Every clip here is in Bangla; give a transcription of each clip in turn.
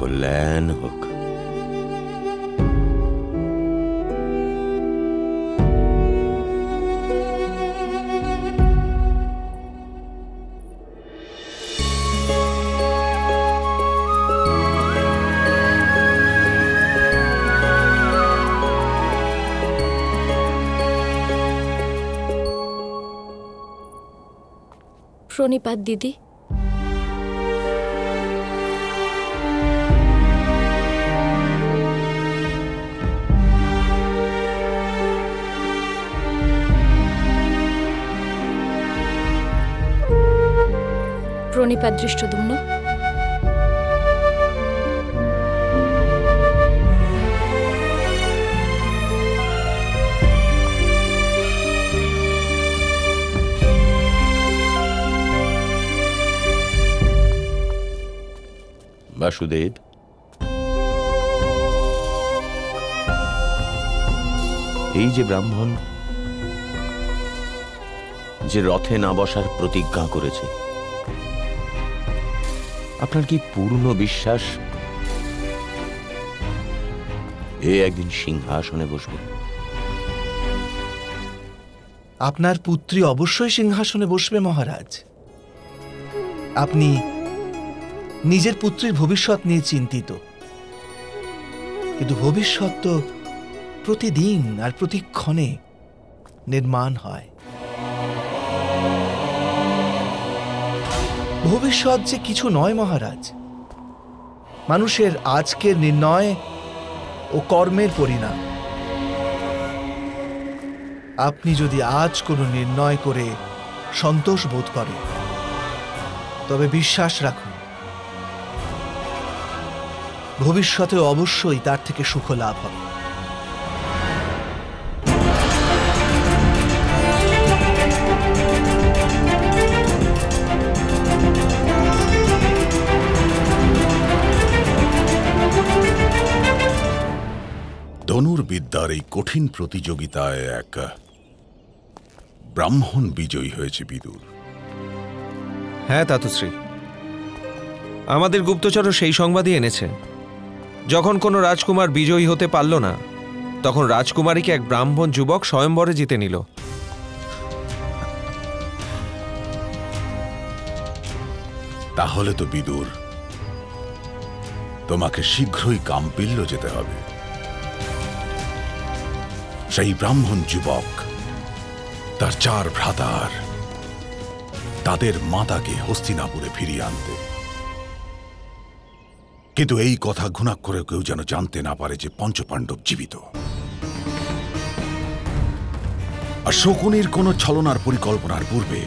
কল্যাণ হোক। প্রণিপাত দিদি। প্রণিপাত দৃষ্টদ্যুম্ন। বাসুদেব, এই যে ব্রাহ্মণ যে রথে না বসার প্রতিজ্ঞা করেছে, আপনার কি পূর্ণ বিশ্বাস এ একদিন সিংহাসনে বসবে? আপনার পুত্রী অবশ্যই সিংহাসনে বসবে মহারাজ। আপনি নিজের পুত্রীর ভবিষ্যৎ নিয়ে চিন্তিত, কিন্তু ভবিষ্যৎ তো প্রতিদিন আর প্রতিক্ষণে নির্মাণ হয়। ভবিষ্যৎ যে কিছু নয় মহারাজ, মানুষের আজকের নির্ণয় ও কর্মের পরিণাম। আপনি যদি আজ কোনো নির্ণয় করে সন্তোষ বোধ করেন, তবে বিশ্বাস রাখুন ভবিষ্যতে অবশ্যই তার থেকে সুখ লাভ হবে। ধনুর্বিদ্যার এই কঠিন প্রতিযোগিতায় এক ব্রাহ্মণ বিজয়ী হয়েছে বিদুর। হ্যাঁ তাতশ্রী, আমাদের গুপ্তচর সেই সংবাদই এনেছে। যখন কোনো রাজকুমার বিজয়ী হতে পারল না, তখন রাজকুমারীকে এক ব্রাহ্মণ যুবক স্বয়ম্বরে জিতে নিল। তাহলে তো বিদুর, তোমাকে শীঘ্রই কাম্পিল্য যেতে হবে। সেই ব্রাহ্মণ যুবক, তার 4 ভ্রাতার, তাদের মাতাকে হস্তিনাপুরে ফিরিয়ে আনতে। কিন্তু এই কথা ঘুণাক্ষরে কেউ যেন জানতে না পারে যে পঞ্চপাণ্ডব জীবিত। আর শকুনির কোন ছলনার পরিকল্পনার পূর্বে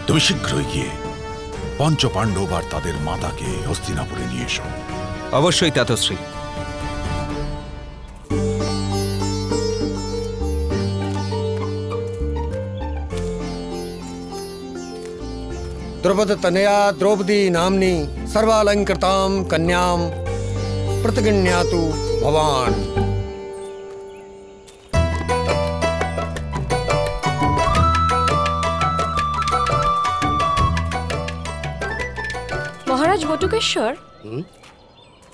তুমি শীঘ্রই গিয়ে পঞ্চপাণ্ডব আর তাদের মাতাকে হস্তিনাপুরে নিয়ে এসো। অবশ্যই তাতশ্রী। द्रौपद तनया द्रौपदी नाम्नी सर्वालंकृतां कन्यां प्रतिगृह्णातु भवान्। মহারাজ বটুকেশ্বর,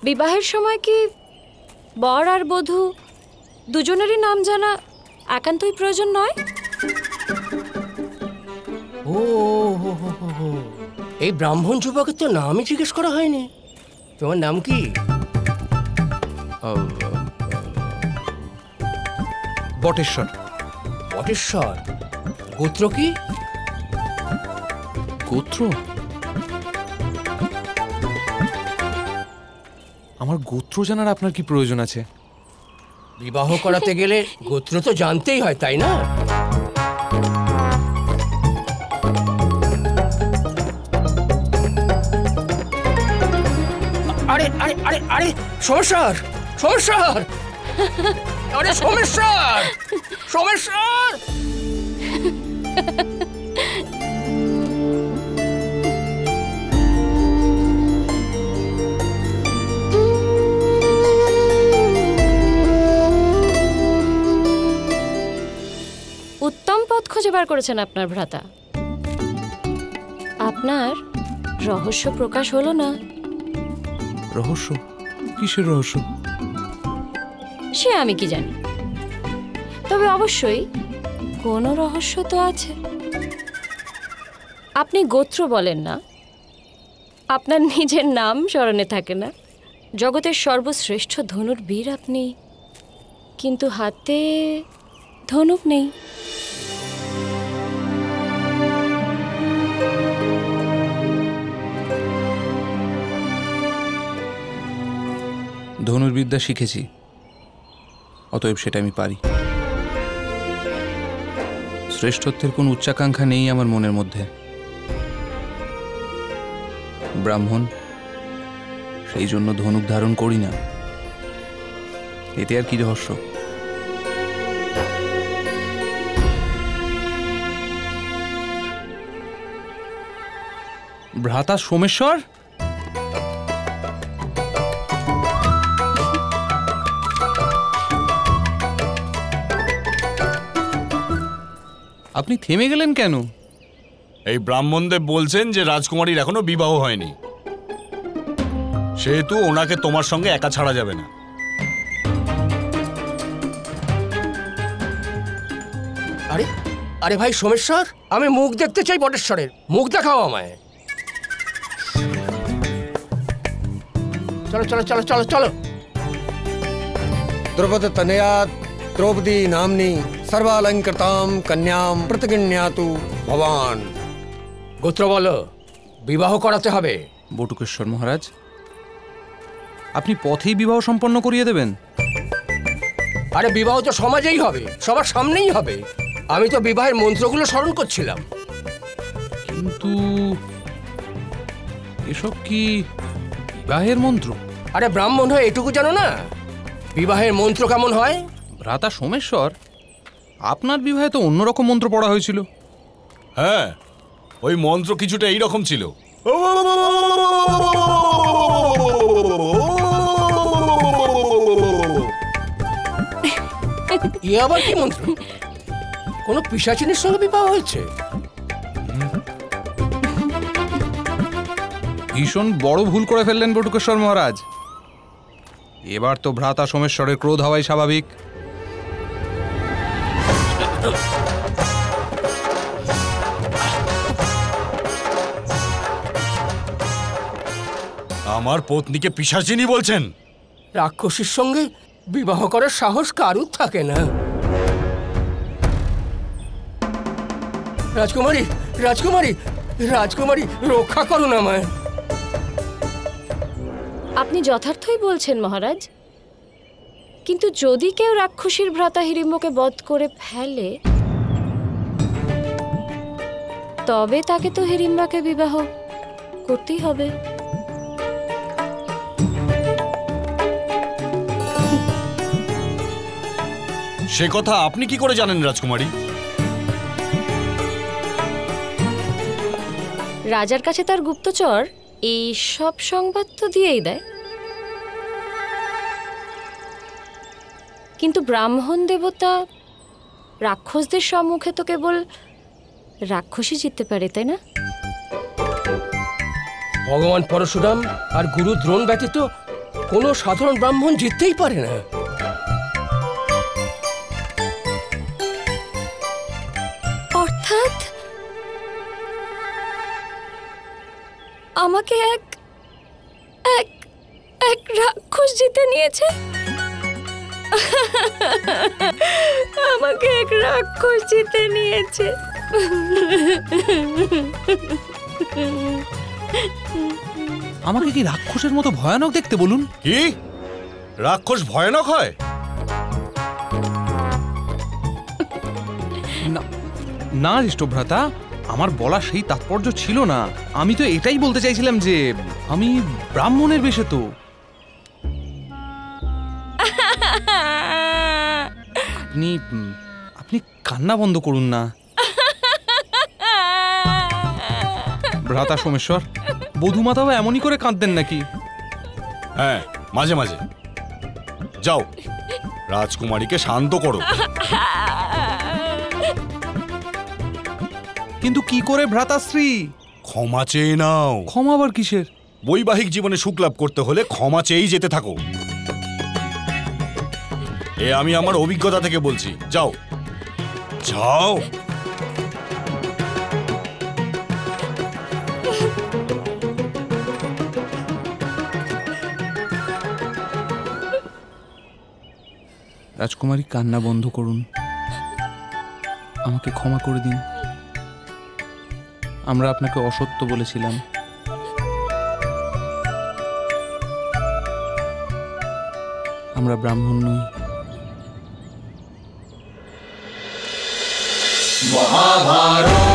বিবাহের সময় কি বর আর বধূ দুজনেরই নাম জানা একান্তই প্রয়োজন নয়? ও এই ব্রাহ্মণ যুবকের তো নামই জিজ্ঞেস করা হয়নি। তোমার নাম কি? বটেশ্বর। বটেশ্বর। গোত্র কি? গোত্র? আমার গোত্র জানার আপনার কি প্রয়োজন আছে? বিবাহ করাতে গেলে গোত্র তো জানতেই হয়, তাই না? আরে আরে আরে আরে সোমেশ্বর, সোমেশ্বর, আরে সোমেশ্বর, সোমেশ্বর। উত্তম পথ খুঁজে বার করেছেন আপনার ভ্রাতা। আপনার রহস্য প্রকাশ হলো না, রহস্য? কিসের রহস্য? সে আমি কি জানি, তবে অবশ্যই কোনো রহস্য তো আছে। আপনি গোত্র বলেন না, আপনার নিজের নাম স্মরণে থাকে না। জগতের সর্বশ্রেষ্ঠ ধনুর বীর আপনি, কিন্তু হাতে ধনুক নেই। ধনুর্বিদ্যা শিখেছি, অতএব সেটা আমি পারি। শ্রেষ্ঠত্বের কোন উচ্চাকাঙ্ক্ষা নেই আমার মনের মধ্যে। ব্রাহ্মণ, সেই জন্য ধনুক ধারণ করি না। এতে আর কি রহস্য? ভ্রাতা সোমেশ্বর, আপনি থেমে গেলেন কেন? এই ব্রাহ্মণদেব বলছেন যে রাজকুমারীর এখনো বিবাহ হয়নি, সেহেতু ওনাকে তোমার সঙ্গে একা ছাড়া যাবে না। আরে আরে ভাই সোমেশ্বর, আমি মুখ দেখতে চাই বটেশ্বরের। মুখ দেখাও আমায়। চলো চলো চলো চলো চলো। द्रौपदी तनया द्रौपदी नाम्नी सर्वालंकृतां कन्यां प्रतिगृह्णातु भवान। গোত্র বলো, বিবাহ করাতে হবে। বটুকেশ্বর মহারাজ, আপনি পথেই বিবাহ সম্পন্ন করিয়ে দেবেন? আরে বিবাহ তো সমাজেই হবে, সবার সামনেই হবে। আমি তো বিবাহের মন্ত্রগুলো স্মরণ করছিলাম। কিন্তু এসব কি বিবাহের মন্ত্র? আরে ব্রাহ্মণ হয়ে এটুকু জানো না বিবাহের মন্ত্র কেমন হয়? ভ্রাতা সোমেশ্বর, আপনার বিবাহে তো অন্যরকম মন্ত্র পড়া হয়েছিল। হ্যাঁ, ওই মন্ত্র কিছুটা এইরকম ছিল। এ আবার কি মন্ত্র? কোন পিশাচিনীর সঙ্গে বিবাহ হয়েছে? ভীষণ বড় ভুল করে ফেললেন বটুকেশ্বর মহারাজ। এবার তো ভ্রাতা সোমেশ্বরের ক্রোধ হওয়াই স্বাভাবিক। আমার পত্নীকে পিশাচিনী বলছেন? রাক্ষসীর সঙ্গে বিবাহ করার সাহস কারুর থাকে না। রাজকুমারী রাজকুমারী রাজকুমারী, রক্ষা করুন আমায়। আপনি যথার্থই বলছেন মহারাজ, কিন্তু যদি কেউ রাক্ষসীর ভ্রাতা হিড়িম্বকে বধ করে ফেলে, তবে তাকে তো হিড়িম্বাকে বিবাহ করতেই হবে। সে কথা আপনি কি করে জানেন রাজকুমারী? রাজার কাছে তার গুপ্তচর এই সব সংবাদ তো দিয়েই দেয়। কিন্তু ব্রাহ্মণ দেবতা রাক্ষসদের সম্মুখে তো কেবল রাক্ষসী জিততে পারে, তাই না? ভগবান পরশুরাম আর গুরু দ্রোণ ব্যতীত কোনো সাধারণ ব্রাহ্মণ জিততেই পারে না। অর্থাৎ আমাকে এক এক এক রাক্ষস জিতে নিয়েছে। আমাকে এক রাক্ষস জিতে নিয়েছে। আমাকে কি রাক্ষসের মতো ভয়ানক দেখতে বলুন? কি রাক্ষস ভয়ানক হয়? না জ্যেষ্ঠভ্রাতা, আমার বলা সেই তাৎপর্য ছিল না। আমি তো এটাই বলতে চাইছিলাম যে আমি ব্রাহ্মণের বেশে তো। আপনি আপনি কান্না বন্ধ করুন না ভ্রাতা সোমেশ্বর। বধূমাতাও এমনই করে কাঁদতেন নাকি? হ্যাঁ, মাঝে মাঝে। যাও, রাজকুমারীকে শান্ত করো। কিন্তু কি করে ভ্রাতাশ্রী? ক্ষমা চেয়ে নাও। ক্ষমা আবার কিসের? বৈবাহিক জীবনে সুখ লাভ করতে হলে ক্ষমা চেয়েই যেতে থাকো। এ আমি আমার অভিজ্ঞতা থেকে বলছি। যাও যাও। রাজকুমারী, কান্না বন্ধ করুন, আমাকে ক্ষমা করে দিন। আমরা আপনাকে অসত্য বলেছিলাম। আমরা ব্রাহ্মণ নই। মহাভারত।